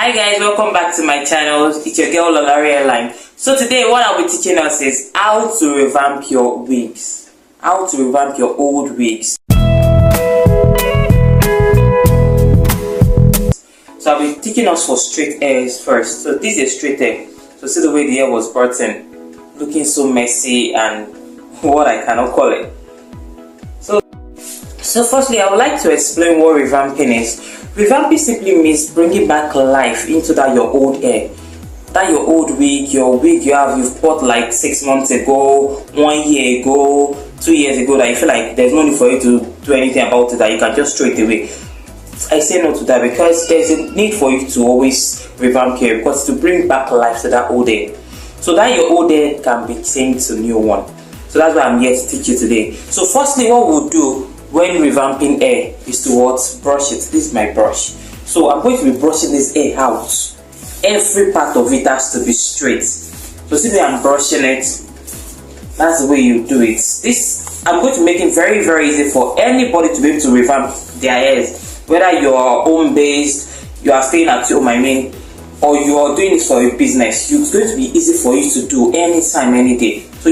Hi guys, welcome back to my channel. It's your girl Lolari Line. So today what I'll be teaching us is how to revamp your wigs. How to revamp your old wigs. So I'll be teaching us for straight hairs first. So this is a straight hair. So see the way the hair was brought in, looking so messy and what I cannot call it. So firstly, I would like to explain what revamping is. Revamping simply means bringing back life into that your old hair. That your old wig, your wig you've bought like 6 months ago, 1 year ago, 2 years ago, that you feel like there's no need for you to do anything about it, that you can just throw it away. I say no to that because there's a need for you to always revamp hair, because to bring back life to that old hair, so that your old hair can be changed to new one. So that's why I'm here to teach you today. So firstly, what we'll do when revamping hair is to brush it. This is my brush. So I'm going to be brushing this hair out. Every part of it has to be straight. So see the way I'm brushing it. That's the way you do it. This I'm going to make it very easy for anybody to be able to revamp their hairs. Whether you are home based, you are staying at home, or you are doing it for a business, it's going to be easy for you to do anytime, any day. So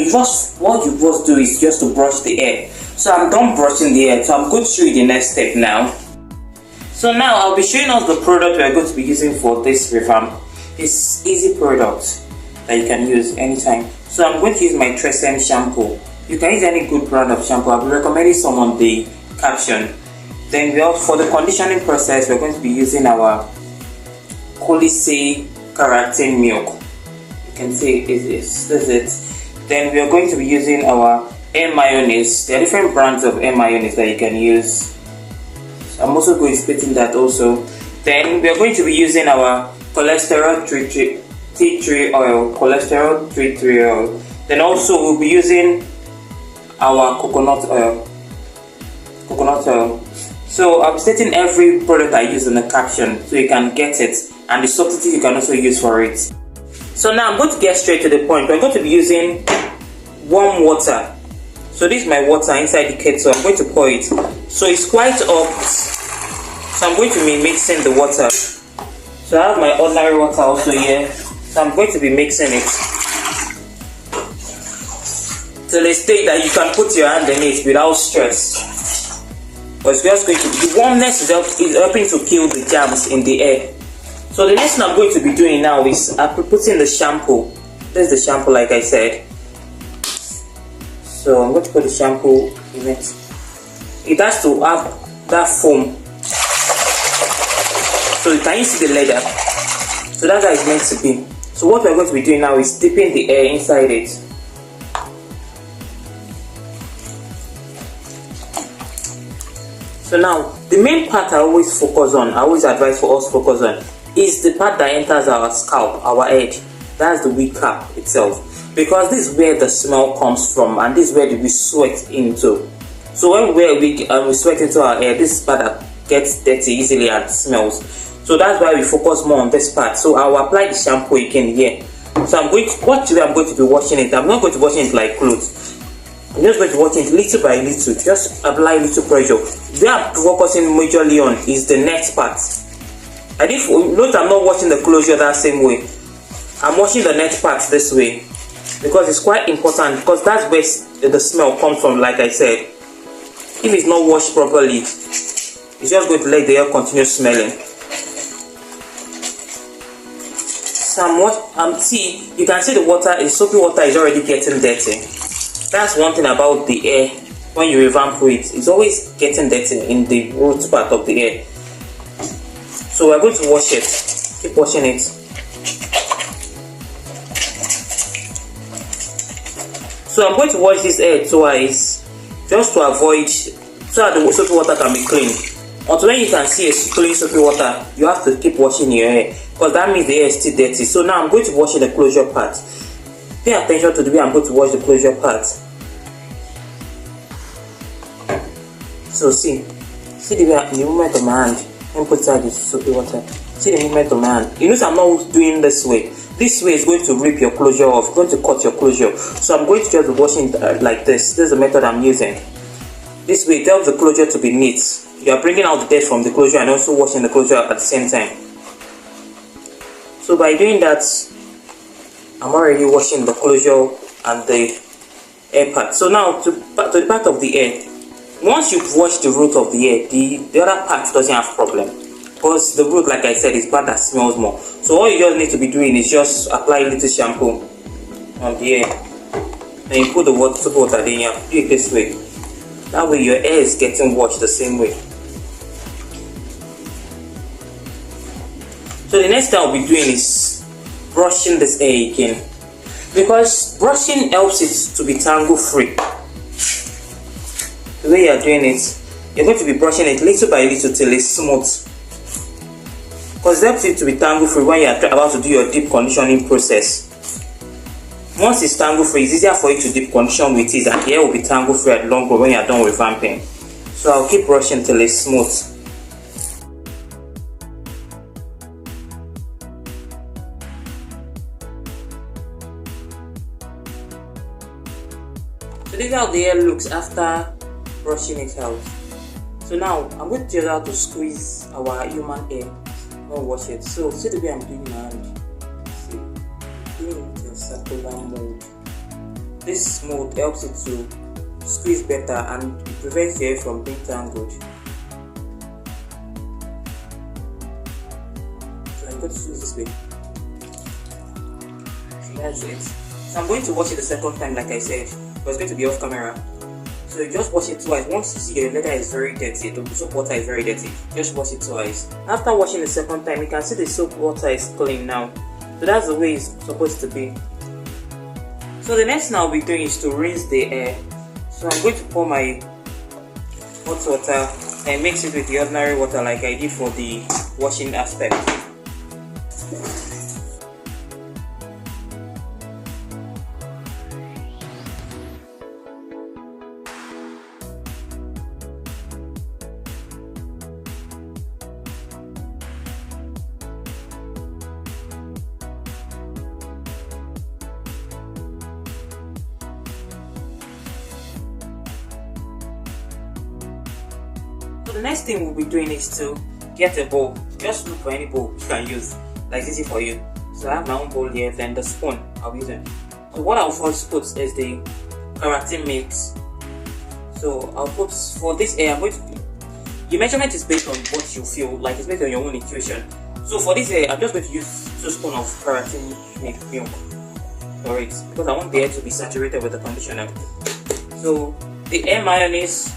what you just do is just to brush the hair. So I'm done brushing the hair, so I'm going to show you the next step now. So now I'll be showing us the product we're going to be using for this revamp. It's easy product that you can use anytime. So I'm going to use my Tresem shampoo. You can use any good brand of shampoo. I'll be recommending some on the caption. Then for the conditioning process, we're going to be using our Colise keratin milk. You can see this is it. Then we are going to be using our hair mayonnaise. There are different brands of hair mayonnaise that you can use. I'm also going to split in that also. Then we are going to be using our cholesterol tea tree oil, Then also we'll be using our coconut oil. So I'm stating every product I use in the caption so you can get it, and the substitute you can also use for it. So now I'm going to get straight to the point. We're going to be using warm water. So this is my water inside the kettle. I'm going to pour it. So it's quite hot. So I'm going to be mixing the water. So I have my ordinary water also here. So I'm going to be mixing it till a state that you can put your hand in it without stress. But it's just going to be, the warmness is helping to kill the germs in the air. So the next thing I'm going to be doing now is putting the shampoo. This is the shampoo, like I said. So I'm going to put the shampoo in it. It has to have that foam. So can you see the leather? So that's how it's meant to be. So what we're going to be doing now is dipping the air inside it. So now the main part I always advise for us to focus on is the part that enters our scalp, our head. That's the wig cap itself. Because this is where the smell comes from, and this is where we sweat into. So when we wear a wig and we sweat into our hair, this is part that gets dirty easily and smells. So that's why we focus more on this part. So I'll apply the shampoo again here. So I'm going to be washing it. I'm not going to wash it like clothes. I'm just going to wash it little by little. Just apply little pressure. Where I'm focusing majorly on is the net part. And if note, I'm not washing the closure that same way. I'm washing the net part this way, because it's quite important, because that's where the smell comes from, like I said. If it's not washed properly, it's just going to let the hair continue smelling. So see, you can see the soapy water is already getting dirty. That's one thing about the hair. When you revamp it, it's always getting dirty in the root part of the hair. So we're going to wash it. Keep washing it. So I'm going to wash this hair twice, just to avoid, so that the soapy water can be clean. Until when you can see a clean soapy water, you have to keep washing your hair, because that means the hair is still dirty. So now I'm going to wash the closure part. Pay attention to the way I'm going to wash the closure part. So see the way the movement of my hand and put aside the soapy water. See the movement of my hand. You notice I'm not doing this way. This way is going to rip your closure off, going to cut your closure. So I'm going to just be washing like this. This is the method I'm using. This way it helps the closure to be neat. You are bringing out the dirt from the closure and also washing the closure at the same time. So by doing that, I'm already washing the closure and the air part. So now to the part of the air. Once you've washed the root of the hair, the other part doesn't have problem, because the root, like I said, is part that smells more. So all you just need to be doing is just apply a little shampoo on the hair, and you put the water, then you do it this way. That way your hair is getting washed the same way. So the next thing I'll be doing is brushing this hair again, because brushing helps it to be tangle free. The way you are doing it, you're going to be brushing it little by little till it's smooth, because it helps it to be tangle free when you are about to do your deep conditioning process. Once it's tangle free, it's easier for you to deep condition with it, and the hair will be tangle free at long run when you are done with revamping. So I'll keep brushing till it's smooth. So this is how the hair looks after brushing it out. So now I'm going to teach you how to squeeze our human hair when wash it. So see the way I'm doing my hand. See, doing it in circular mode. This mode helps it to squeeze better and it prevents the hair from being tangled. So I'm going to squeeze this way. So that's it. So I'm going to wash it the second time, like I said, but it's going to be off camera. So you just wash it twice. Once you see your leather is very dirty, the soap water is very dirty, just wash it twice. After washing the second time, you can see the soap water is clean now. So that's the way it's supposed to be. So the next thing I'll be doing is to rinse the hair. So I'm going to pour my hot water and mix it with the ordinary water like I did for the washing aspect. So the next thing we'll be doing is to get a bowl. Just look for any bowl you can use, like easy for you. So I have my own bowl here, then the spoon I'll be using. So what I'll first put is the keratin mix. So I'll put, for this hair, I'm going to, the measurement is based on what you feel, like it's based on your own intuition. So for this hair, I'm just going to use 2 spoons of keratin milk for it, because I want the hair to be saturated with the conditioner. So the hair mayonnaise,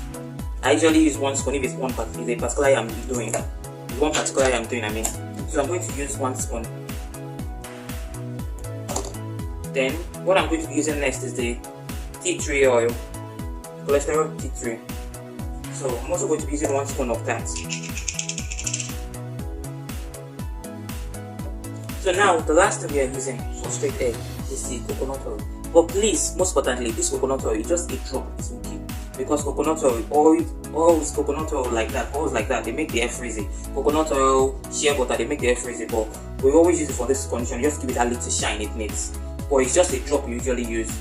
I usually use 1 spoon if it's one particular I'm doing. One particular I'm doing, I mean. So I'm going to use 1 spoon. Then what I'm going to be using next is the tea tree oil, cholesterol tea tree. So I'm also going to be using 1 spoon of that. So now the last thing we are using for straight hair is the coconut oil. But please, most importantly, this coconut oil is just a drop, it's okay. Because coconut oil is coconut oil like that, oils like that, they make the hair frizzy. Coconut oil, shea butter, they make the hair frizzy. But we always use it for this condition, just give it that little shine it needs. But it's just a drop you usually use.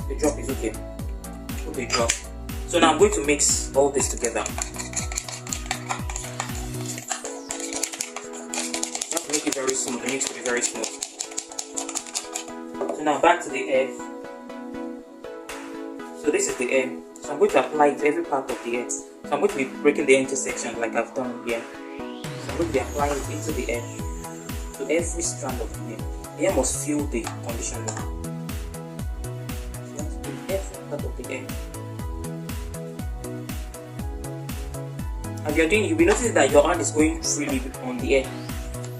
The drop is okay. Okay, drop. So now I'm going to mix all this together. Just make it very smooth, the mix to be very smooth. So now back to the hair. So this is the hair. So I'm going to apply it to every part of the hair. So I'm going to be breaking the hair into sections like I've done here. So I'm going to be applying it into the hair, to every strand of the hair. The hair must feel the conditioner. So you have to do every part of the hair. As you're doing, you'll be noticing that your hand is going freely on the hair.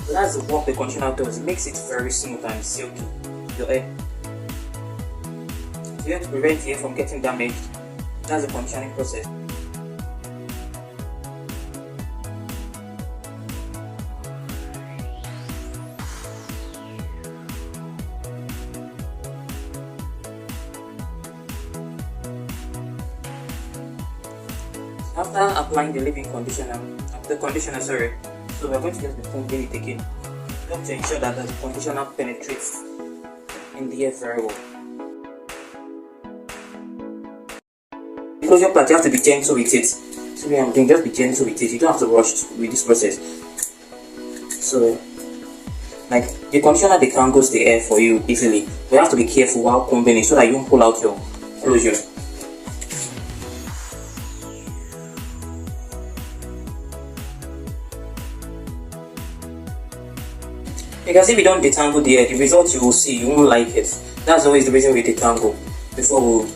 So that's the work the conditioner does. It makes it very smooth and silky, your hair. So you have to prevent the hair from getting damaged. That's the conditioning process. After applying the leave-in conditioner, so we're going to just be pumping it again. We have to ensure that the conditioner penetrates in the hair very well. Because your part, you have to be gentle with it. So what I'm doing, just be gentle with it. You don't have to rush with this process. So Like the conditioner, they tangles the hair for you easily. But you have to be careful while combing it so that you don't pull out your closure. Because if you don't detangle the hair, the result you will see, you won't like it. That's always the reason we detangle before we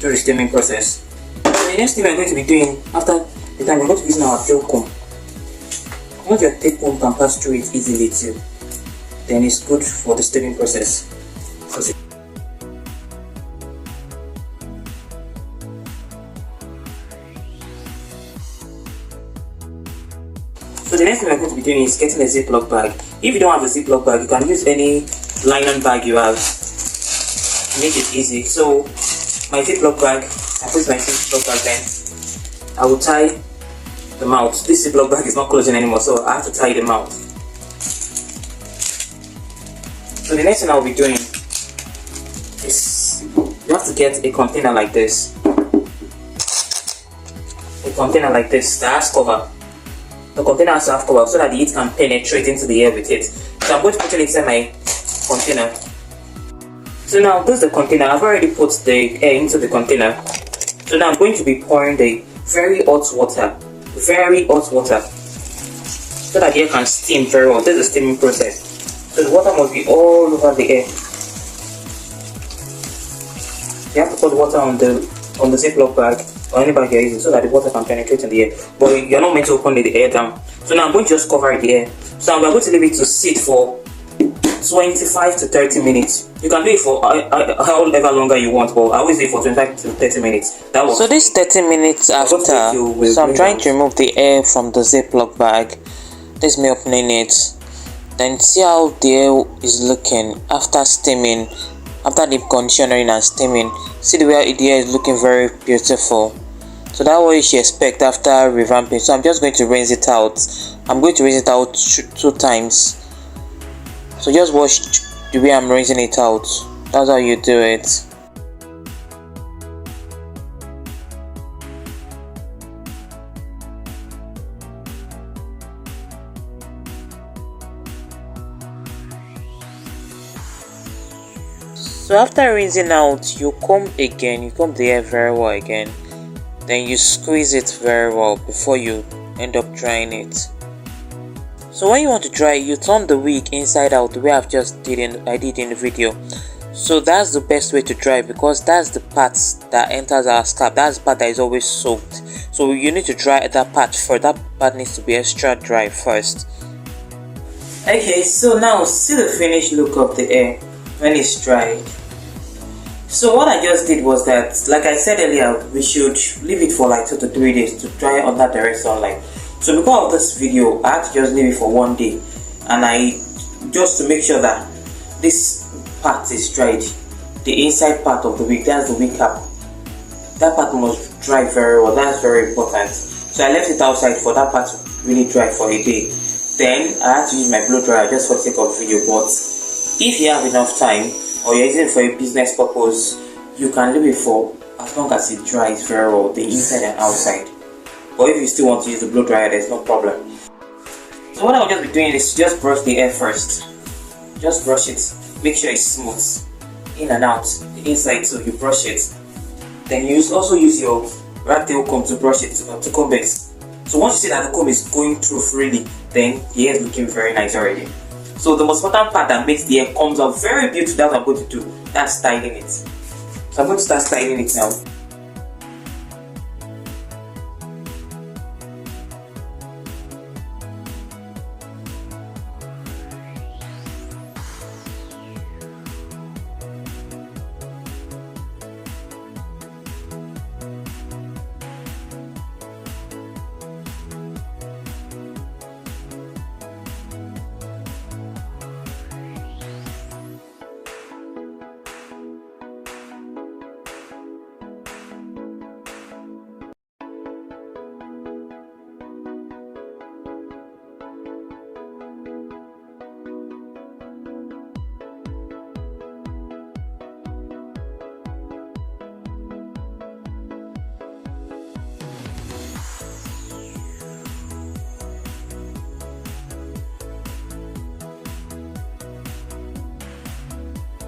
do the steaming process. So the next thing we're going to be doing after the time, we're going to be using our tail comb. Once your tail comb can pass through it easily too, then it's good for the steaming process. So the next thing we're going to be doing is getting a Ziploc bag. If you don't have a Ziploc bag, you can use any nylon bag you have to make it easy. So my Ziploc bag, I put my Ziploc bag then. I will tie the mouth. This Ziploc bag is not closing anymore, so I have to tie the mouth. So the next thing I'll be doing is you have to get a container like this. A container like this that has cover. The container has to have cover so that the heat can penetrate into the air with it. So I'm going to put it inside my container. So now this is the container. I've already put the air into the container. So now I'm going to be pouring the very hot water. Very hot water. So that the air can steam very well. This is the steaming process. So the water must be all over the air. You have to put the water on the Ziploc bag or any bag you're using so that the water can penetrate in the air. But you're not meant to open the air down. So now I'm going to just cover the air. So I'm going to leave it to sit for 25 to 30 minutes. You can do it for however longer you want, but I always do it for 25 to 30 minutes. That was so this 30 minutes after, so I'm trying to remove the air from the Ziploc bag. This is me opening it. Then see how the air is looking after steaming, after the conditioning and steaming. See the way the air is looking very beautiful. So that's what you should expect after revamping. So I'm just going to rinse it out. I'm going to rinse it out two times. So just watch the way I'm rinsing it out. That's how you do it. So after rinsing out, you comb again, you comb the hair very well again. Then you squeeze it very well before you end up drying it. So when you want to dry, you turn the wig inside out the way I did in the video. So that's the best way to dry because that's the part that enters our scalp. That's the part that is always soaked. So you need to dry that part first. That part needs to be extra dry first. okay. So now see the finished look of the hair when it's dried. So what I just did was that, like I said earlier, we should leave it for like 2 to 3 days to dry under direct sunlight. So because of this video, I had to just leave it for 1 day, and I just to make sure that this part is dried, the inside part of the wig, that's the wig cap, that part must dry very well. That's very important. So I left it outside for that part to really dry for a day. Then I had to use my blow dryer just for the sake of video. But if you have enough time or you're using it for a business purpose, you can leave it for as long as it dries very well, the inside and outside. But if you still want to use the blow dryer, there's no problem. So what I'll just be doing is just brush the hair first. Just brush it. Make sure it's smooth. In and out. The inside too, you brush it. Then you also use your rat tail comb to brush it, to comb it. So once you see that the comb is going through freely, then the hair is looking very nice already. So the most important part that makes the hair comes out very beautiful, that's what I'm going to do. That's styling it. So I'm going to start styling it now.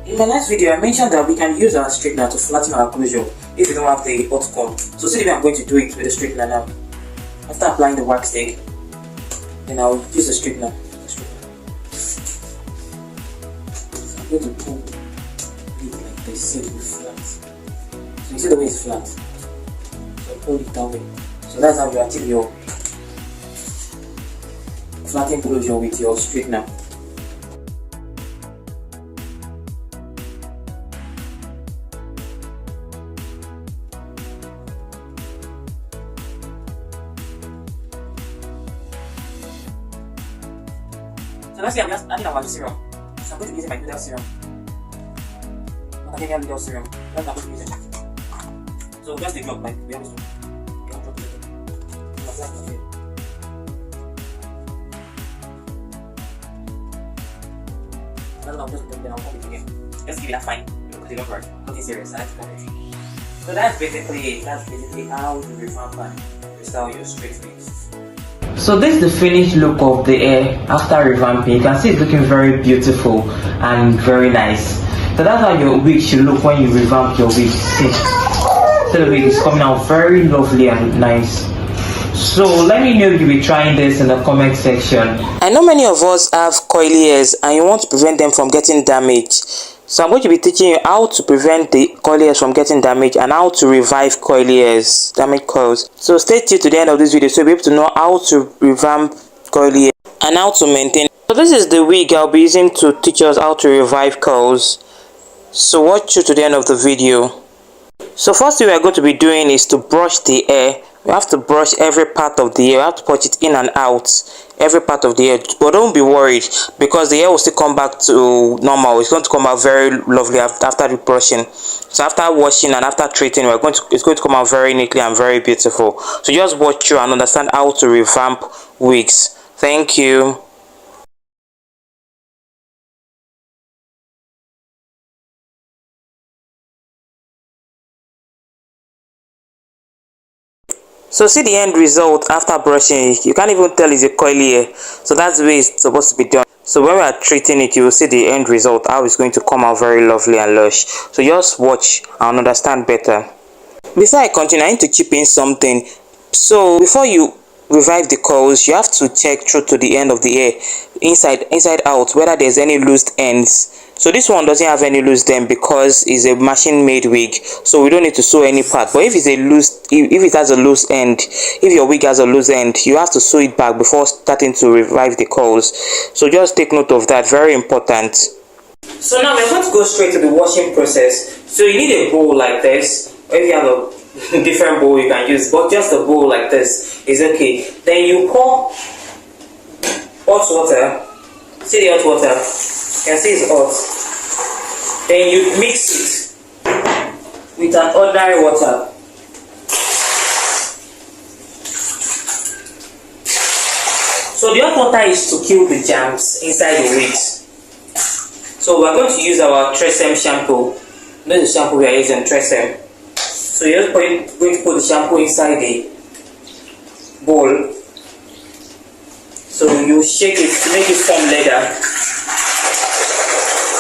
In my last video, I mentioned that we can use our straightener to flatten our closure if we don't have the hot comb. So see the way I'm going to do it with the straightener now. After applying the wax stick, then I'll use the straightener. So I'm going to pull it like this, so it will be flat. So you see the way it's flat. So pull it that way. So that's how you achieve your flattened closure with your straightener. So let's say I'm just adding our serum. So I'm going to be using my noodle serum. Macadamia noodle serum. That's what I'm going to be using. So just a drop, like we always do. You don't drop it. Apply it here. That's what I'm just doing. Then I'll pop it again. Just give it a fine. Because it don't work. Nothing serious. I like to pop it. So that's basically it. That's basically how you revamp and restyle your straight wigs. So this is the finished look of the hair after revamping. You can see it's looking very beautiful and very nice. So that's how your wig should look when you revamp your wig. See, so the wig is coming out very lovely and nice. So let me know if you'll be trying this in the comment section. I know many of us have coily hairs and you want to prevent them from getting damaged. So I'm going to be teaching you how to prevent the coily hairs from getting damaged and how to revive coily hairs, damaged coils. So stay tuned to the end of this video so you'll be able to know how to revamp coily hair and how to maintain. So this is the wig I'll be using to teach us how to revive coils. So watch through to the end of the video. So first thing we are going to be doing is to brush the hair. We have to brush every part of the hair. We have to brush it in and out, every part of the hair. But don't be worried because the hair will still come back to normal. It's going to come out very lovely after the brushing. So after washing and after treating, it's going to come out very neatly and very beautiful. So just watch through and understand how to revamp wigs. Thank you. So see the end result after brushing. You can't even tell it's a coily hair. So that's the way it's supposed to be done. So when we are treating it, you will see the end result, how it's going to come out very lovely and lush. So just watch and understand better. Before I continue, I need to chip in something. So before you revive the coils, you have to check through to the end of the hair, inside out, whether there's any loose ends. So this one doesn't have any loose end because it's a machine made wig, so we don't need to sew any part. But if it has a loose end, if your wig has a loose end, you have to sew it back before starting to revive the coils. So just take note of that, very important. So now we're going to go straight to the washing process. So you need a bowl like this, or if you have a different bowl you can use, but just a bowl like this is okay. Then you pour hot water. See the hot water? You can see it's hot. Then you mix it with an ordinary water. So the hot water is to kill the germs inside the wigs. So we're going to use our Tresem shampoo. This is the shampoo we are using, Tresem. So you're just going to put the shampoo inside the bowl. So you shake it to make it form leather.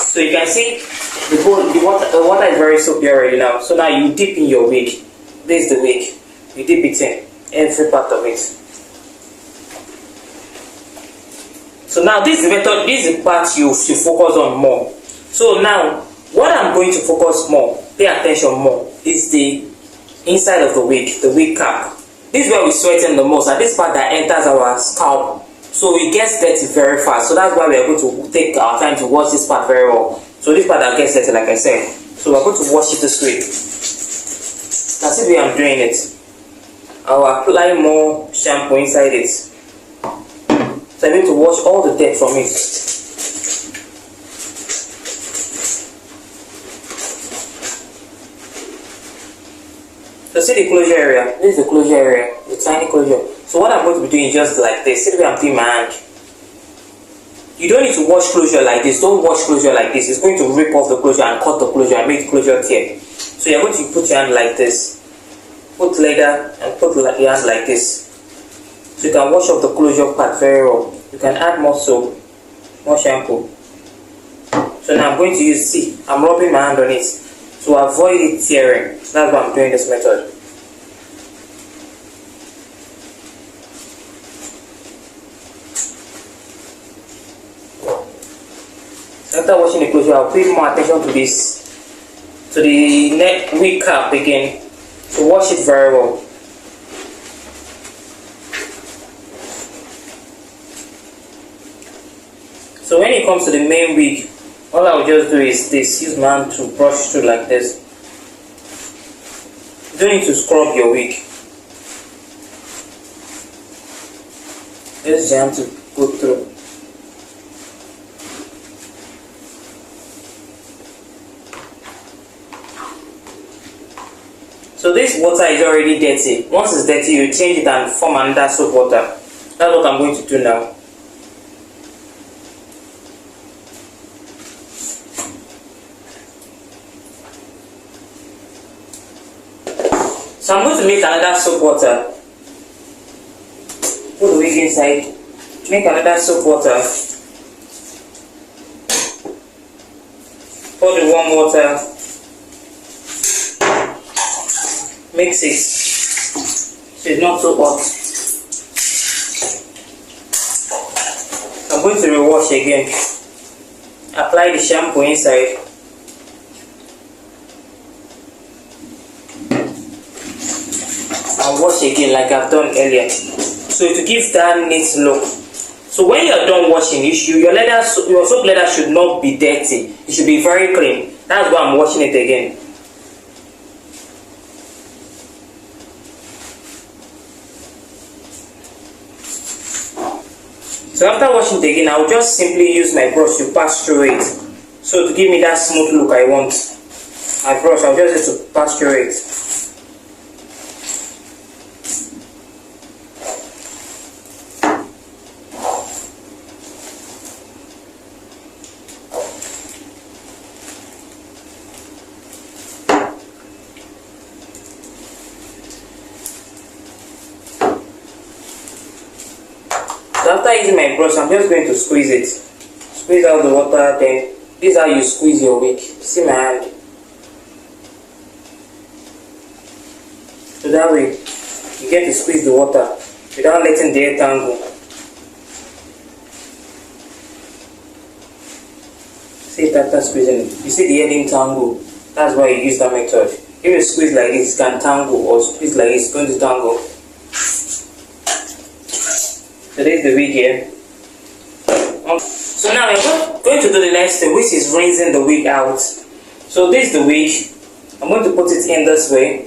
So you can see the water is very soapy already now. So now you dip in your wig. This is the wig. You dip it in every part of it. So now this is the method. This is the part you focus on more. So now what I'm going to focus more, pay attention more, is the inside of the wig cap. This is where we sweating the most, and this part that enters our scalp. So it gets dirty very fast. So that's why we are going to take our time to wash this part very well. So this part that gets dirty, like I said. So we're going to wash it this way. That's the way I'm doing it. I'll apply more shampoo inside it. So I'm going to wash all the dirt from it. So see the closure area. This is the closure area, the tiny closure. So what I'm going to be doing is just like this. See the way I'm doing my hand. You don't need to wash closure like this. Don't wash closure like this. It's going to rip off the closure and cut the closure and make the closure tear. So you're going to put your hand like this. Put leather and put your hand like this. So you can wash off the closure part very well. You can add more soap, more shampoo. So So now I'm going to use, see, I'm rubbing my hand on it to avoid it tearing. So that's why I'm doing this method. So after washing the clothes, I'll pay more attention to this, to the neck wig cap again, to wash it very well. So when it comes to the main wig, all I'll just do is this, use my hand to brush through like this. You don't need to scrub your wig. Just your hand to go through. So this water is already dirty. Once it's dirty, you change it and form another soap water. That's what I'm going to do now. So I'm going to make another soap water. Put the wig inside. Make another soap water. Pour the warm water. Mix it so it's not so hot. I'm going to rewash again. Apply the shampoo inside. And wash again like I've done earlier. So to give that neat look. So when you're done washing, your soap leather should not be dirty. It should be very clean. That's why I'm washing it again. So after washing it again, I'll just simply use my brush to pass through it. So to give me that smooth look I want, my brush, I'll just use to pass through it. So after using my brush, I'm just going to squeeze it. Squeeze out the water, then this is how you squeeze your wig. See my hand. So that way, you get to squeeze the water without letting the air tangle. See it after squeezing it. You see the air didn't tangle. That's why you use that method. If you squeeze like this, it can tangle, or squeeze like this, it's going to tangle. So this is the wig here. So now we're going to do the next thing, which is rinsing the wig out. So this is the wig. I'm going to put it in this way.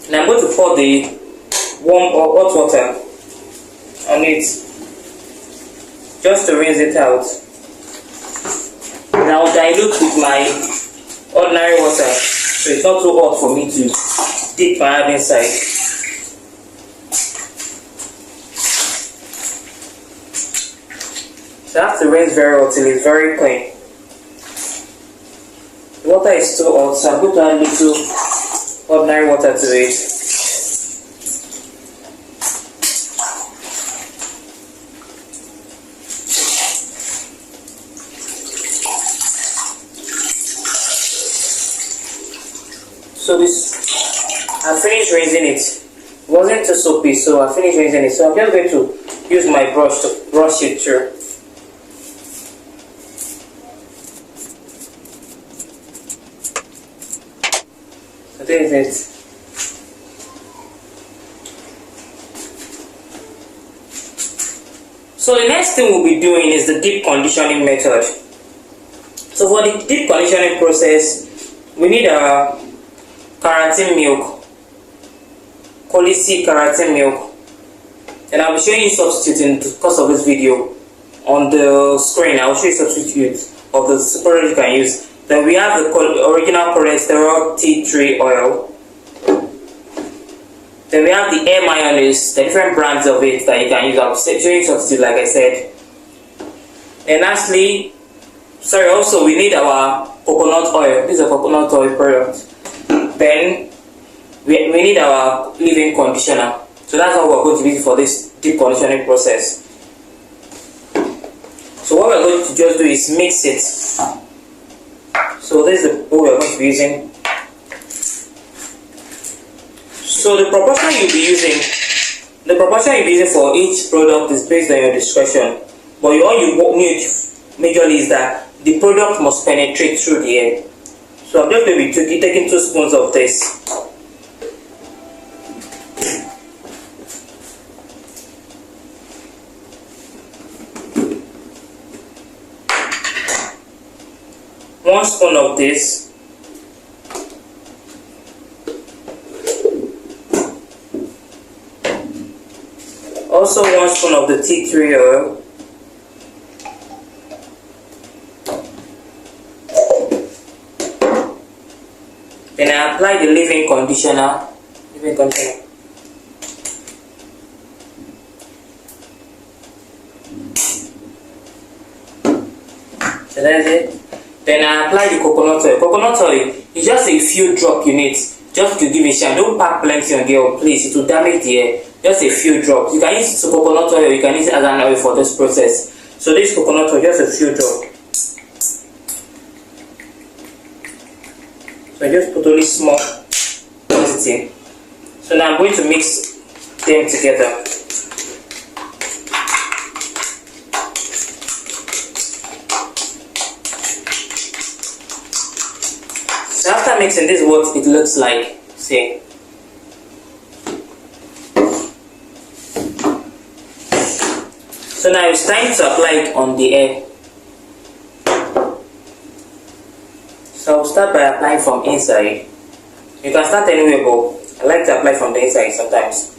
And I'm going to pour the warm or hot water on it, just to rinse it out. And I'll dilute with my ordinary water, so it's not too hot for me to dip my hand inside. So I have to rinse very well till it's very clean. The water is too hot, so I'm going to add a little ordinary water to it. So I finished rinsing it. It wasn't too soapy, so I finished rinsing it. So I'm just going to use my brush to brush it through. So there is it. So the next thing we'll be doing is the deep conditioning method. So for the deep conditioning process, we need a keratin milk, Colisi keratin milk, and I'll be showing you substitute in the course of this video. On the screen, I'll show you substitute of the product you can use. Then we have the original cholesterol tea tree oil. Then we have the air mayonnaise, the different brands of it that you can use. I'll show you substitute like I said. And lastly, also we need our coconut oil. This is a coconut oil product. Then we need our leave-in conditioner. So that's how we're going to use for this deep conditioning process. So what we're going to just do is mix it. So this is the bowl we're going to be using. So the proportion you'll be using for each product is based on your discretion. But all you need majorly is that the product must penetrate through the air. So I'm just going to be taking 2 spoons of this. One spoon of this. Also 1 spoon of the tea tree oil. Then I apply the leave-in conditioner. So that's it. Then I apply the coconut oil. Coconut oil is just a few drops you need, just to give it shine. Don't pack plenty on there, please. It will damage the hair. Just a few drops. You can use coconut oil, or you can use it as an oil for this process. So this coconut oil, just a few drops. So I just put only small quantity. So now I'm going to mix them together. So after mixing, this is what it looks like. See. So now it's time to apply it on the hair. So I'll start by applying from inside. You can start anywhere, but I like to apply from the inside sometimes.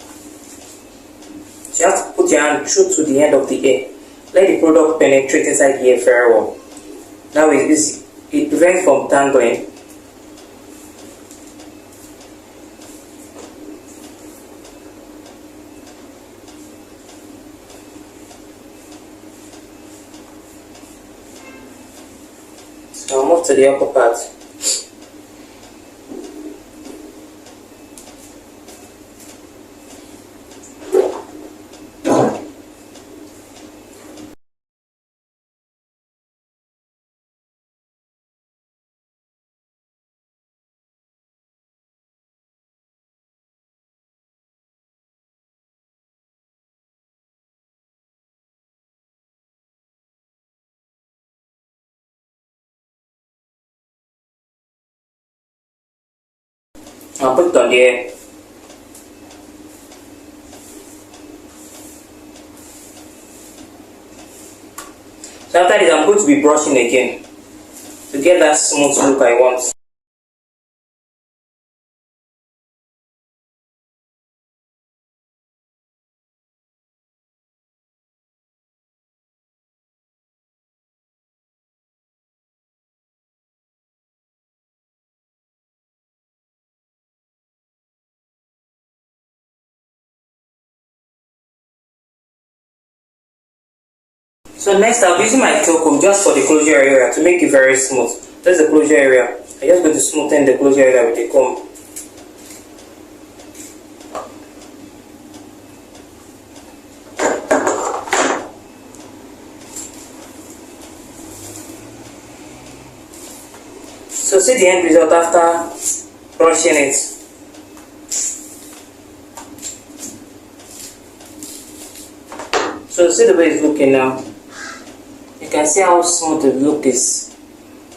So you have to put your hand through to the end of the hair. Let the product penetrate inside the hair very well. That way it prevents from tangling. So I'll move to the upper part. I'll put it on the hair. So after this, I'm going to be brushing again to get that smooth look I want. So next, I'll be using my tail comb just for the closure area to make it very smooth. That's the closure area. I'm just going to smoothen the closure area with the comb. So see the end result after brushing it. So see the way it's looking now. You can see how smooth the look is.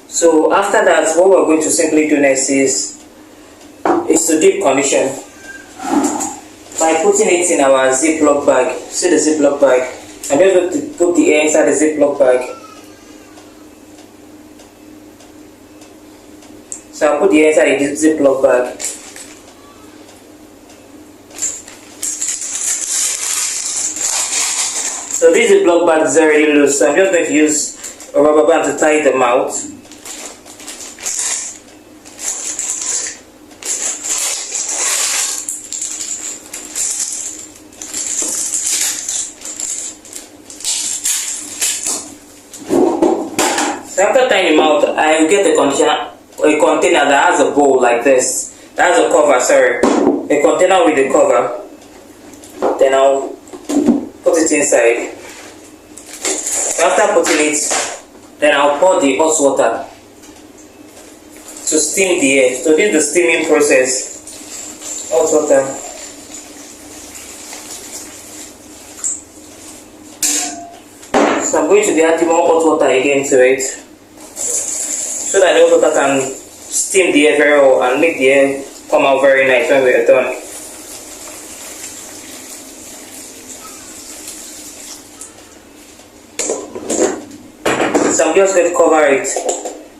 So after that, what we're going to simply do next is to deep condition by putting it in our Ziploc bag. See the Ziploc bag. I'm just going to put the air inside the Ziploc bag. So I'll put the air inside the Ziploc bag. So this Ziploc bag is already loose, so I'm just going to use a rubber band to tie them out. So after tying them out, I will get a container that has a bowl like this. That has a cover, sorry. A container with a cover. Then I'll put it inside. After putting it, then I'll pour the hot water to steam the hair. So this is the steaming process. Hot water. So I'm going to be adding more hot water again to it, so that the hot water can steam the hair very well and make the hair come out very nice when we are done. So I'm just going to cover it.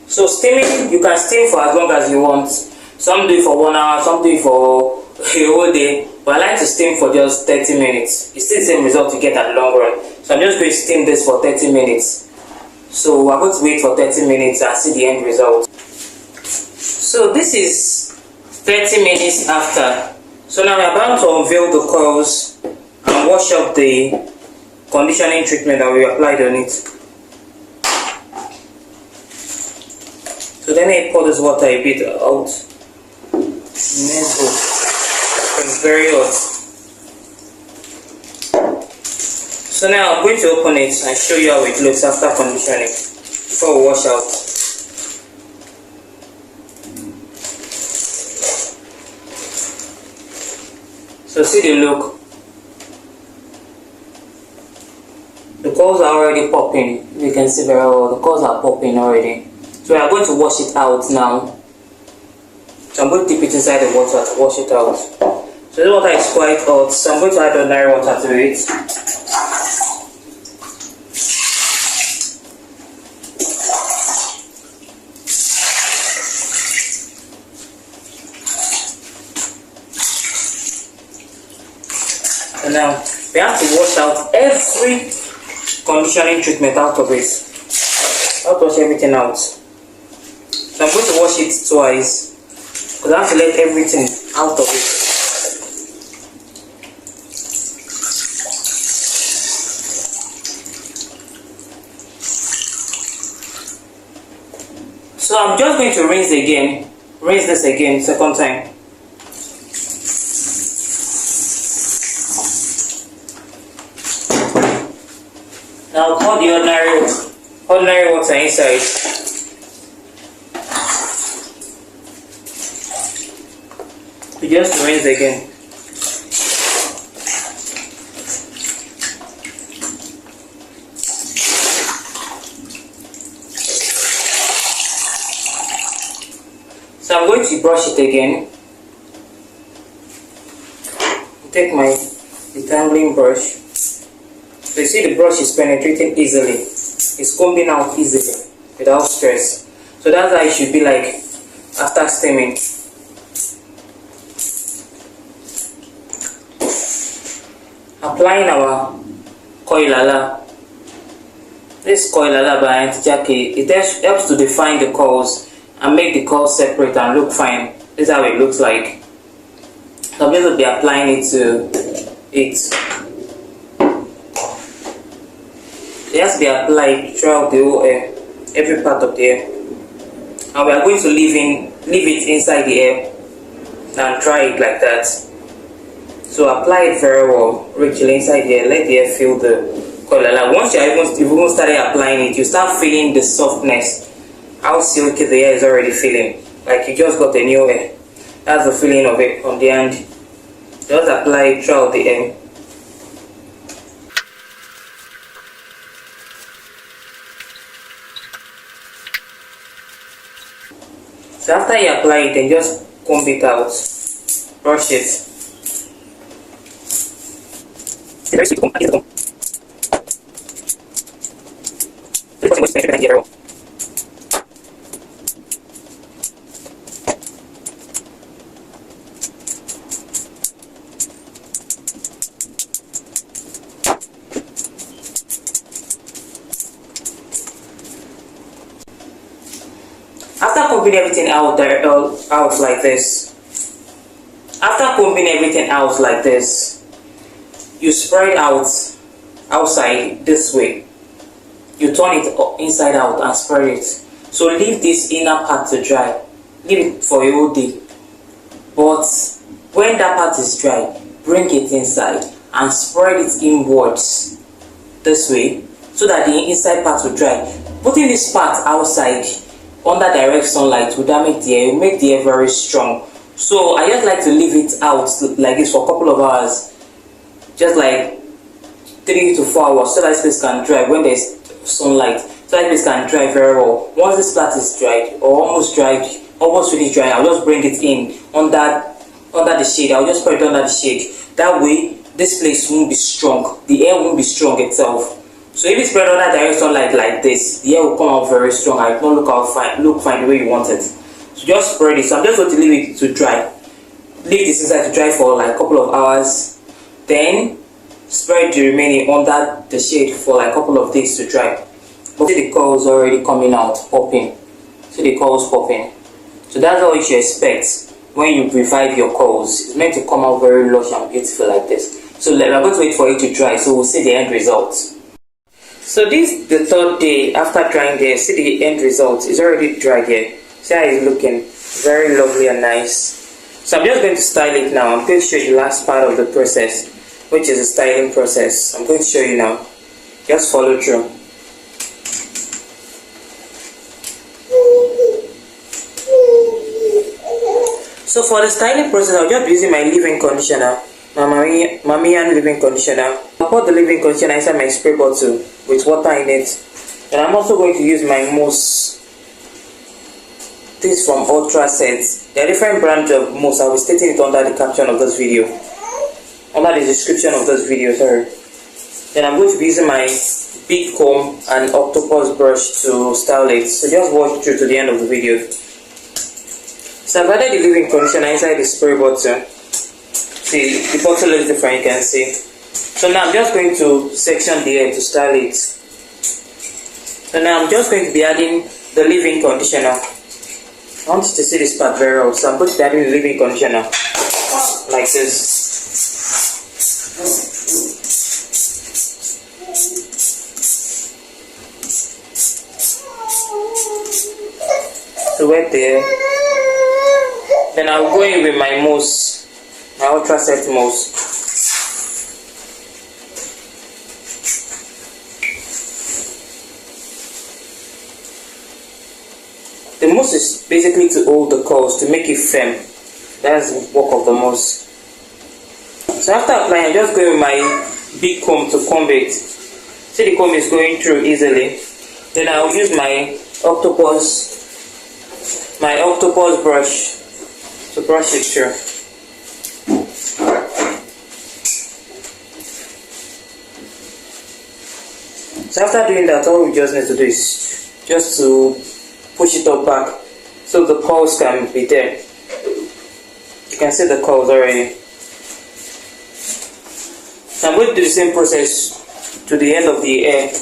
So steaming, you can steam for as long as you want. Some do it for 1 hour, some do it for a whole day, but I like to steam for just 30 minutes. It's still the same result you get at the long run. So I'm just going to steam this for 30 minutes. So we're going to wait for 30 minutes and see the end result. So this is 30 minutes after. So now we're about to unveil the coils and wash up the conditioning treatment that we applied on it. So then I pour this water a bit out. It's very hot. So now I'm going to open it and show you how it looks after conditioning before we wash out. So see the look. The coils are already popping. You can see very well. The coils are popping already. So we are going to wash it out now. So I'm going to dip it inside the water to wash it out. So the water is quite hot, so I'm going to add ordinary water to it. And now we have to wash out every conditioning treatment out of it. I have to wash everything out. So I'm going to wash it twice, because I have to let everything out of it. So I'm just going to rinse this again, second time. Now pour the ordinary water inside. You just rinse again. So I'm going to brush it again. Take my detangling brush. So you see the brush is penetrating easily. It's combing out easily without stress. So that's how it should be like after steaming. Applying our coilala. This coilala by Auntie Jackie, it helps to define the curls and make the curls separate and look fine. This is how it looks like. So I'm going to be applying it to it. It has to be applied throughout the whole hair, every part of the hair. And we are going to leave it inside the hair and dry it like that. So apply it very well, Rachel, inside the hair. Let the hair feel the color. Like once you've even started applying it, you start feeling the softness. How silky the hair is already feeling. Like you just got a new hair. That's the feeling of it on the end. Just apply it throughout the hair. So after you apply it, then just comb it out, brush it. It's very sweet to comb. After combing everything out like this, you spread out outside this way. You turn it inside out and spread it. So leave this inner part to dry. Leave it for a whole day. But when that part is dry, bring it inside and spread it inwards this way so that the inside part will dry. Putting this part outside under direct sunlight will damage the hair, it will make the hair very strong. So I just like to leave it out like this for a couple of hours, just like 3 to 4 hours, so that this place can dry when there's sunlight, so that this can dry very well. Once this part is dried or almost finished drying, I'll just bring it in under the shade. I'll just put it under the shade. That way this place won't be strong, the hair won't be strong itself. So if it's spread under direct sunlight like this, the hair will come out very strong and it won't look fine the way you want it. So just spread it. So I'm just going to leave it to dry. Leave this inside to dry for like a couple of hours. Then spread the remaining under the shade for like a couple of days to dry. But see the curls already coming out, popping. See the curls popping. So that's all you should expect when you revive your curls. It's meant to come out very lush and beautiful like this. So we're going to wait for it to dry, so we'll see the end result. So this is the third day after drying the hair. See the end result. It's already dry here. See how it's looking, very lovely and nice. So I'm just going to style it now. I'm going to show you the last part of the process, which is the styling process. I'm going to show you now. Just follow through. So for the styling process, I'll just be using my leave-in conditioner, my Mamiyan leave-in conditioner. I'll put the leave-in conditioner inside my spray bottle with water in it. And I'm also going to use my mousse. This is from Ultra Sets. There are different brands of mousse. I'll be stating it under the caption of this video, under the description of this video, sorry. Then I'm going to be using my big comb and octopus brush to style it. So just watch through to the end of the video. So I've added the leave-in conditioner inside the spray bottle. See, the bottle looks different, you can see. So now I'm just going to section the hair to style it. So now I'm just going to be adding the leave-in conditioner. I want you to see this part very well, so I'm going to be adding the leave-in conditioner like this. To wet the hair. Then I'll go in with my mousse, my Ultra Set mousse. The mousse is basically to hold the curls, to make it firm. That's the work of the mousse. So after applying, I just go with my big comb to comb it. See, the comb is going through easily. Then I'll use my octopus brush to brush it through. So after doing that, all we just need to do is just to push it up back so the curls can be there. You can see the curls already. So I'm going to do the same process to the end of the hair.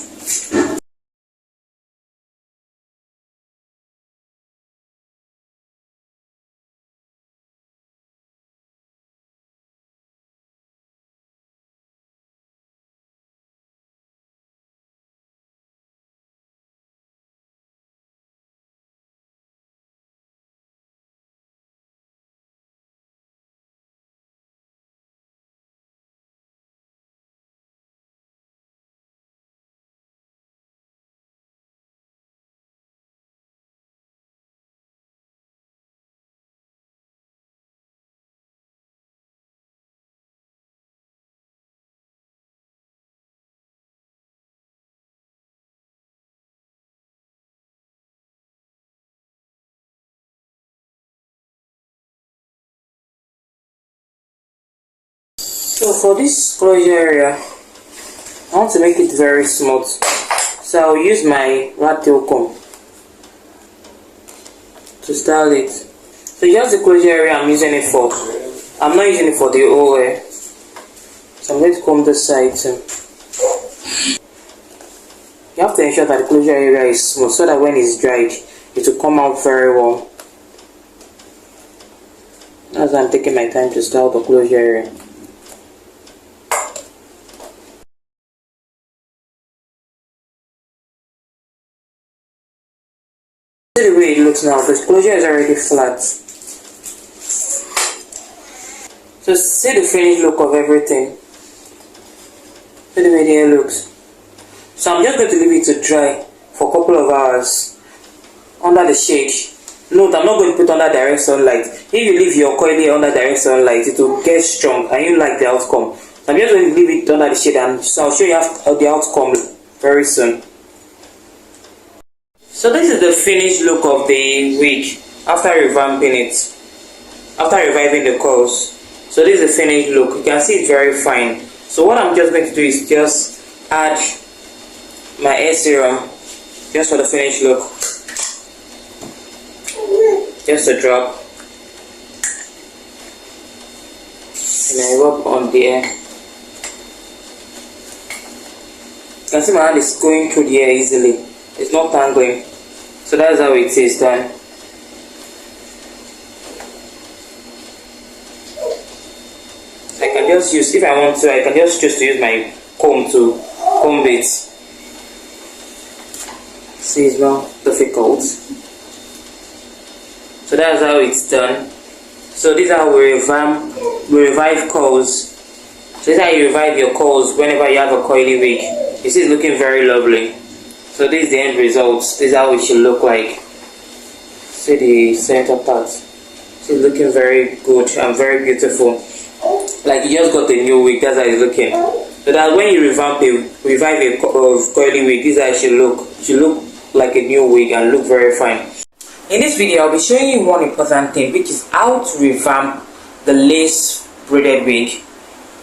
So for this closure area, I want to make it very smooth. So I'll use my rat tail comb to style it. So just the closure area I'm using it for. I'm not using it for the whole hair. So I'm going to comb this side too. You have to ensure that the closure area is smooth so that when it's dried, it will come out very well. That's why I'm taking my time to style the closure area. See the way it looks now, the closure is already flat. So see the finished look of everything. See the way the hair looks. So I'm just going to leave it to dry for a couple of hours under the shade. Note, I'm not going to put under direct sunlight. If you leave your coil here under direct sunlight, it will get strong and you like the outcome. So I'm just going to leave it under the shade, and so I'll show you the outcome very soon. So this is the finished look of the wig after revamping it, after reviving the coils. So this is the finished look. You can see it's very fine. So what I'm just going to do is just add my hair serum just for the finished look. Just a drop. And I rub on the hair. You can see my hand is going through the hair easily. It's not tangling. So that's how it is done. So I can just use, if I want to, I can just choose to use my comb to comb it. See, it's not difficult. So that's how it's done. So these are we revive coils. So this is how you revive your coils whenever you have a coily wig. You see, it's looking very lovely. So this is the end result. This is how it should look like. See the center part. See, it's looking very good and very beautiful. Like you just got a new wig. That's how it's looking. So that when you revive a coily wig, this is how it should look. It should look like a new wig and look very fine. In this video, I'll be showing you one important thing, which is how to revamp the lace braided wig.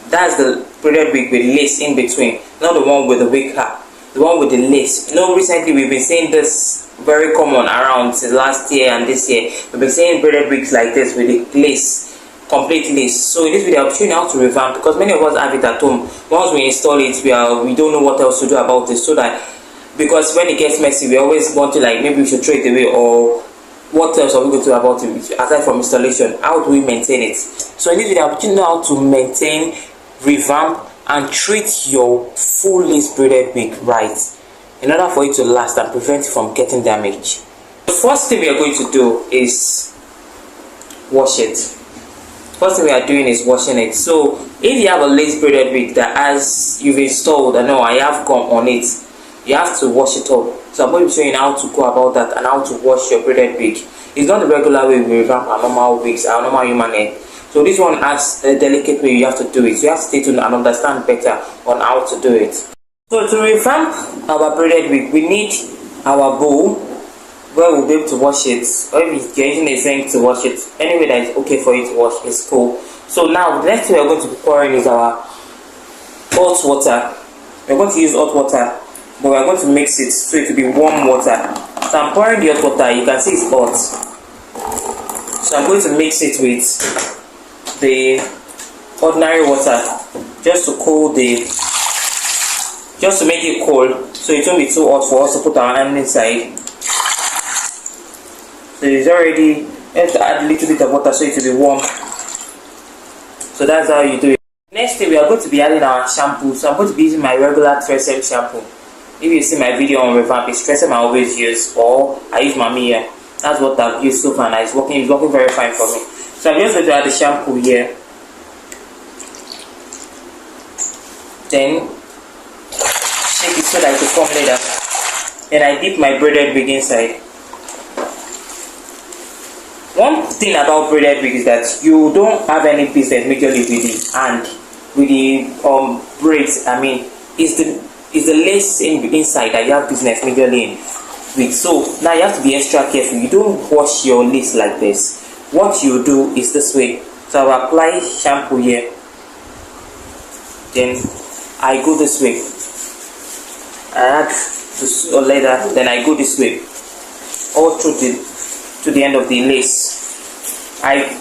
That's the braided wig with lace in between, not the one with the wig cap, the one with the lace. You know, recently we've been seeing this very common around since last year and this year. We've been seeing braided wigs like this with the lace, complete lace. So in this video, I'll be showing you how to revamp, because many of us have it at home. Once we install it, we don't know what else to do about it. So that, because when it gets messy, we always want to, like, maybe we should throw it away, or what else are we going to do about it aside from installation? How do we maintain it? So in this video, I'll teach you how to maintain, revamp, and treat your full lace braided wig right, in order for it to last and prevent it from getting damaged. The first thing we are going to do is wash it. First thing we are doing is washing it. So if you have a lace braided wig that as you've installed, I have gum on it, you have to wash it up. So I'm going to be showing you how to go about that and how to wash your braided wig. It's not the regular way we revamp our normal wigs, our normal human hair. So this one has a delicate way you have to do it. So you have to stay tuned and understand better on how to do it. So to revamp our braided wig, we need our bowl where we'll be able to wash it. Or if you're using a sink to wash it, any way that is okay for you to wash is cool. So now the next thing we're going to be pouring is our hot water. We're going to use hot water, but we're going to mix it so it will be warm water. So I'm pouring the hot water. You can see it's hot. So I'm going to mix it with the ordinary water just to make it cold, so it won't be too hot for us to put our hand inside. So it's already, you have to add a little bit of water so it will be warm. So that's how you do it. Next thing, we are going to be adding our shampoo. So I'm going to be using my regular Tresem shampoo. If you see my video on revamp, it's Tresem I always use, or I use Mami here. That's what I've used so far, and it's working very fine for me. So I'm just going to add the shampoo here. Then shake it so that it will form later. Then I dip my braided wig inside. One thing about braided wig is that you don't have any business majorly with the hand, with the braids. It's the lace inside that you have business majorly in with. So now you have to be extra careful. You don't wash your lace like this. What you do is this way. So I'll apply shampoo here, then I go this way. I add to later, then I go this way, all through to the end of the lace. I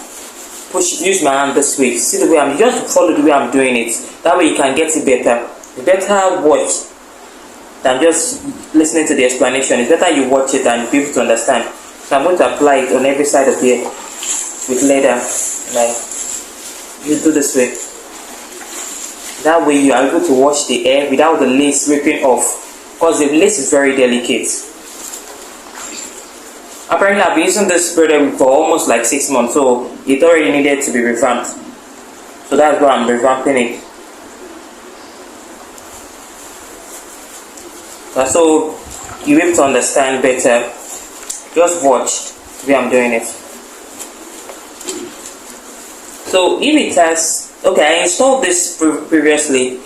use my hand this way. See the way I'm just follow the way I'm doing it. That way you can get it better. It's better watch than just listening to the explanation. It's better you watch it and be able to understand. So I'm going to apply it on every side of the hair with leather, like you do this way. That way you are able to wash the hair without the lace ripping off, because the lace is very delicate. Apparently I've been using this braided for almost like 6 months, so it already needed to be revamped. So that's why I'm revamping it. so you will be able to understand better. Just watch the way I'm doing it. So if it has, okay, I installed this previously,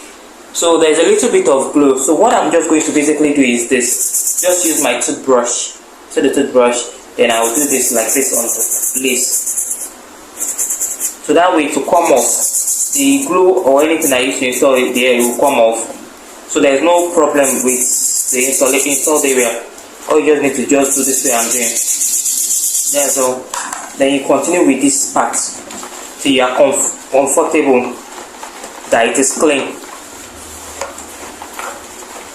so there's a little bit of glue. So what I'm just going to basically do is this, just use my toothbrush. So the toothbrush, then I'll do this like this on the lace. So that way to come off, the glue or anything I used to install it there, it will come off. So there's no problem with the installed area. All you just need to just do this way I'm doing. That's all. Then you continue with this part till you are comfortable that it is clean.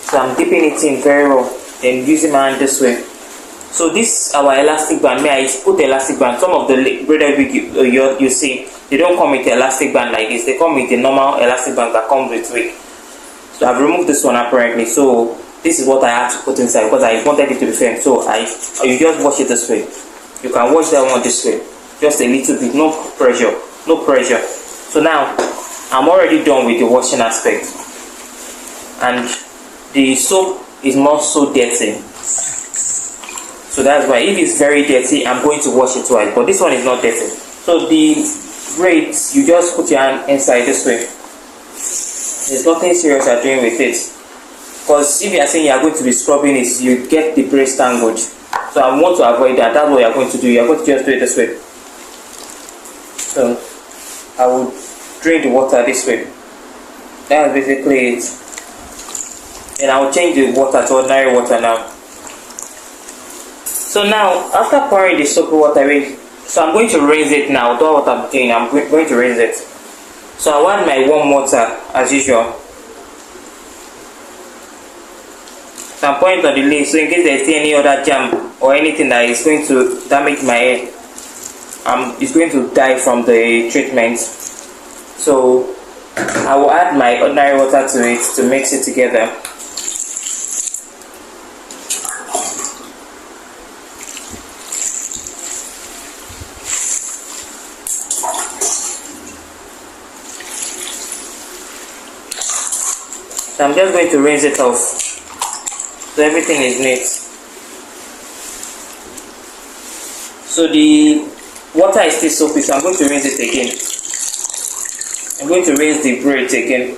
So I'm dipping it in very well, then using my hand this way. So this our elastic band. May I put the elastic band? Some of the braided wig you see, they don't come with the elastic band like this. They come with the normal elastic band that comes with wig. So I've removed this one apparently. So this is what I have to put inside because I wanted it to be firm. So you just wash it this way. You can wash that one this way, just a little bit, no pressure, no pressure. So now I'm already done with the washing aspect, and the soap is not so dirty. So that's why if it's very dirty, I'm going to wash it twice. But this one is not dirty. So the braids, you just put your hand inside this way. There's nothing serious you're doing with it. Because if you are saying you are going to be scrubbing it, you get the braids tangled. So I want to avoid that. That's what you are going to do. You are going to just do it this way. So I will drain the water this way. That's basically it. And I will change the water to ordinary water now. So now, after pouring the soapy water away, so I'm going to rinse it now. That's what I'm doing. I'm going to rinse it. So I'll add my warm water as usual. So I'm pouring it on the lace, so in case there's any other jam or anything that is going to damage my hair, it's going to die from the treatment. So I will add my ordinary water to it to mix it together. So I'm just going to rinse it off so everything is neat. So the water is still soapy, so I'm going to rinse it again. I'm going to rinse the braids again.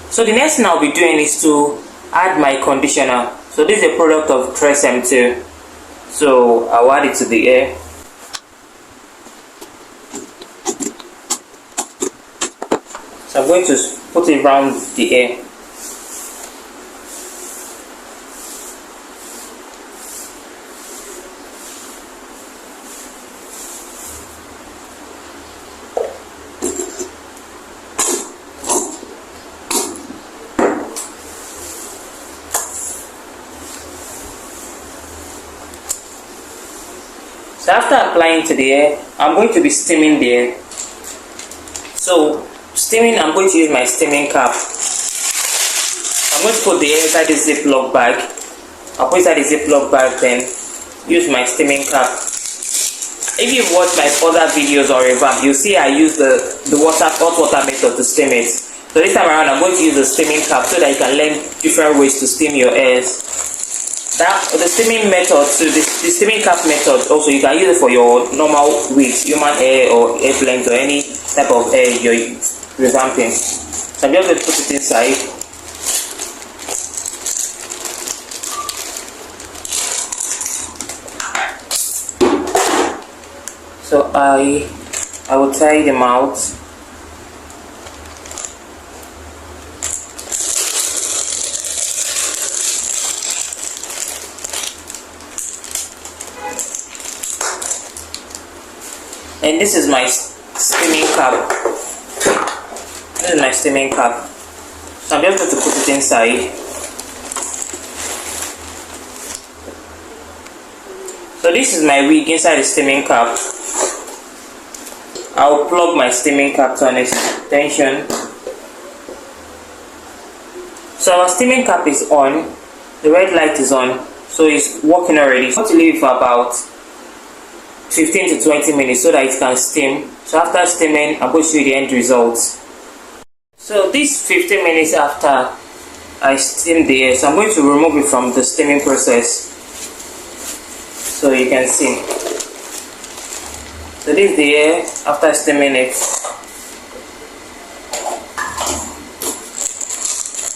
So the next thing I'll be doing is to add my conditioner. So this is a product of M2. So I'll add it to the hair. So I'm going to put it around the hair. So after applying to the hair, I'm going to be steaming the hair. So steaming, I'm going to use my steaming cap. I'm going to put the hair inside the Ziploc bag. I'll put inside the Ziploc bag, then use my steaming cap. If you've watched my other videos or revamp, you'll see I use the hot water method to steam it. So this time around, I'm going to use the steaming cap so that you can learn different ways to steam your hairs. The steaming method, so the steaming cap method, also you can use it for your normal wigs, human hair or hair blends or any type of hair you're revamping. So I'm just going to put it inside. So I will tie them out. And this is my steaming cap. This is my steaming cap. So I'm just going to put it inside. So this is my wig inside the steaming cap. I'll plug my steaming cap to an extension. So our steaming cap is on. The red light is on. So it's working already. So I want to leave it for about 15 to 20 minutes so that it can steam. So after steaming, I'm going to show you the end result. So this 15 minutes after I steamed the hair, so I'm going to remove it from the steaming process so you can see. So this is the hair after steaming it.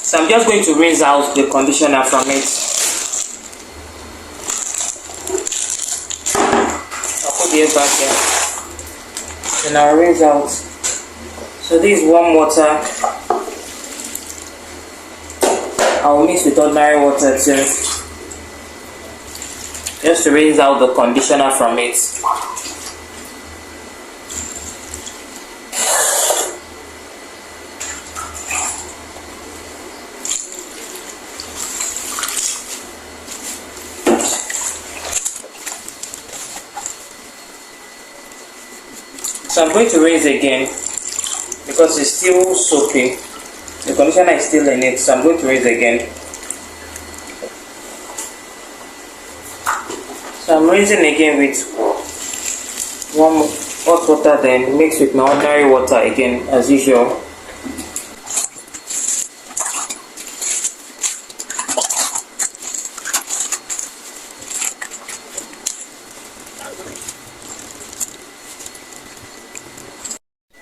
So I'm just going to rinse out the conditioner from it. I'll put the hair back here. Then I'll rinse out. So this is warm water. I'll mix with ordinary water too, just to rinse out the conditioner from it. So I'm going to rinse again because it's still soapy. The conditioner is still in it, so I'm going to rinse again. So I'm rinsing again with warm hot water, then mix with my ordinary water again as usual.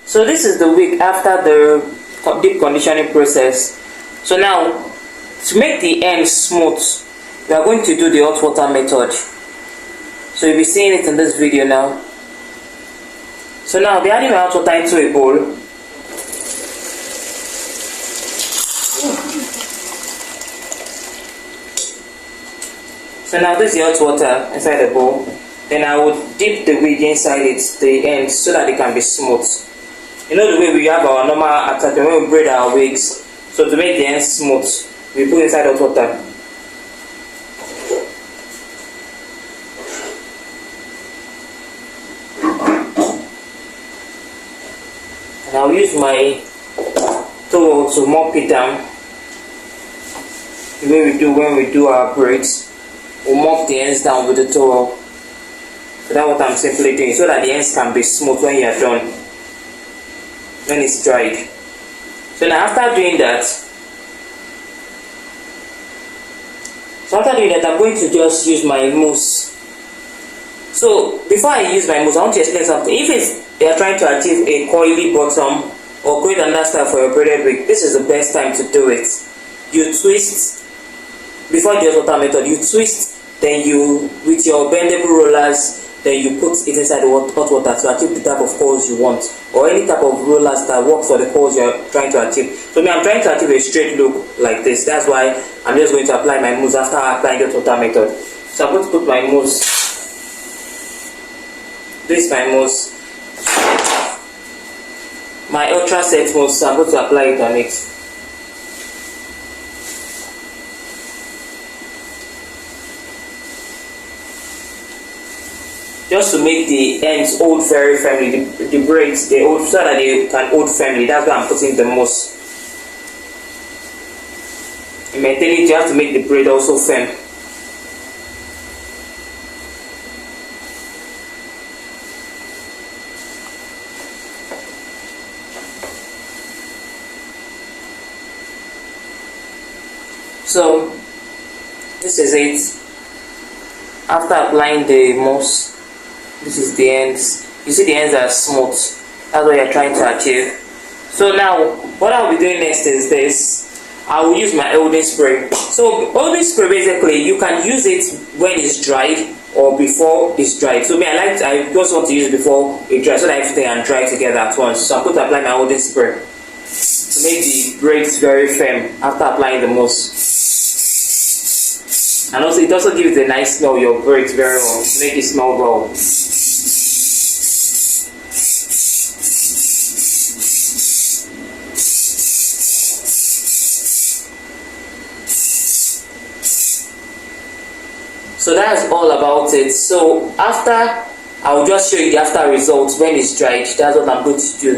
So this is the wig after the deep conditioning process. So now, to make the ends smooth, we are going to do the hot water method. So you'll be seeing it in this video now. So now I'll be adding my hot water into a bowl. So now this is the hot water inside the bowl. Then I will dip the wig inside it, the ends, so that it can be smooth. You know the way we have our normal attachment when we braid our wigs. So to make the ends smooth, we put inside hot water. And I'll use my towel to mop it down. The way we do when we do our braids, we'll mop the ends down with the towel. So that's what I'm simply doing, so that the ends can be smooth when you're done. When it's dried. So now after doing that, I'm going to just use my mousse. So before I use my mousse, I want to explain something. If you're trying to achieve a coily bottom or create another style for your braided wig, this is the best time to do it. You twist before the hot water method. You twist, then you with your bendable rollers. Then you put it inside the hot water to achieve the type of curls you want, or any type of rollers that work for the curls you're trying to achieve. So I'm trying to achieve a straight look like this. That's why I'm just going to apply my mousse after applying the hot water method. So I'm going to put my mousse. This is my mousse. My ultra set mousse, so I'm going to apply it on it. Just to make the ends hold very firmly, the braids, they hold so that they can hold firmly. That's why I'm putting the mousse. In maintaining it, you have to make the braid also firm. So this is it. After applying the mousse, this is the ends. You see the ends are smooth. That's what you're trying to achieve. So now, what I'll be doing next is this. I will use my holding spray. So holding spray, basically, you can use it when it's dried or before it's dried. So I just want to use it before it dries so that everything can dry together at once. So I'm going to apply my holding spray to make the braids very firm after applying the mousse. And also it also gives a nice smell your braids very well, to make it smell well. So that's all about it. So after, I'll just show you the after results when it's dried. That's what I'm going to do.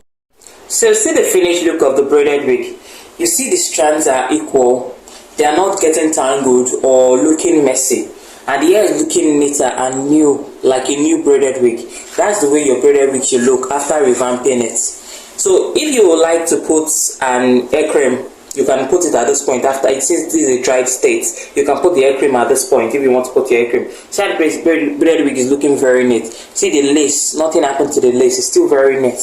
So see the finished look of the braided wig. You see the strands are equal. They are not getting tangled or looking messy. and the hair is looking neater and new, like a new braided wig. That's the way your braided wig should look after revamping it. So if you would like to put an hair cream, you can put it at this point. After it, since this is a dried state, you can put the hair cream at this point if you want to put your hair cream. See how the braided wig is looking very neat. See the lace, nothing happened to the lace, it's still very neat.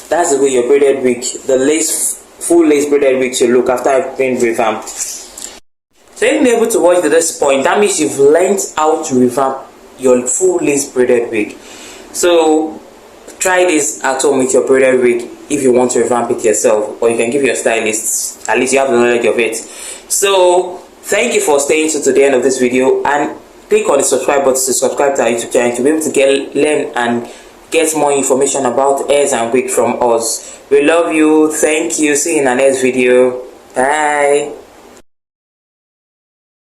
That's the way your braided wig, the lace, full lace braided wig should look after it's been revamped. So if you're able to watch to this point, that means you've learned how to revamp your full lace braided wig. So try this at home with your braided wig if you want to revamp it yourself, or you can give your stylists, at least you have the knowledge of it. So thank you for staying to the end of this video, and click on the subscribe button to subscribe to our YouTube channel to be able to learn and get more information about hairs and wig from us. We love you. Thank you. See you in the next video. Bye.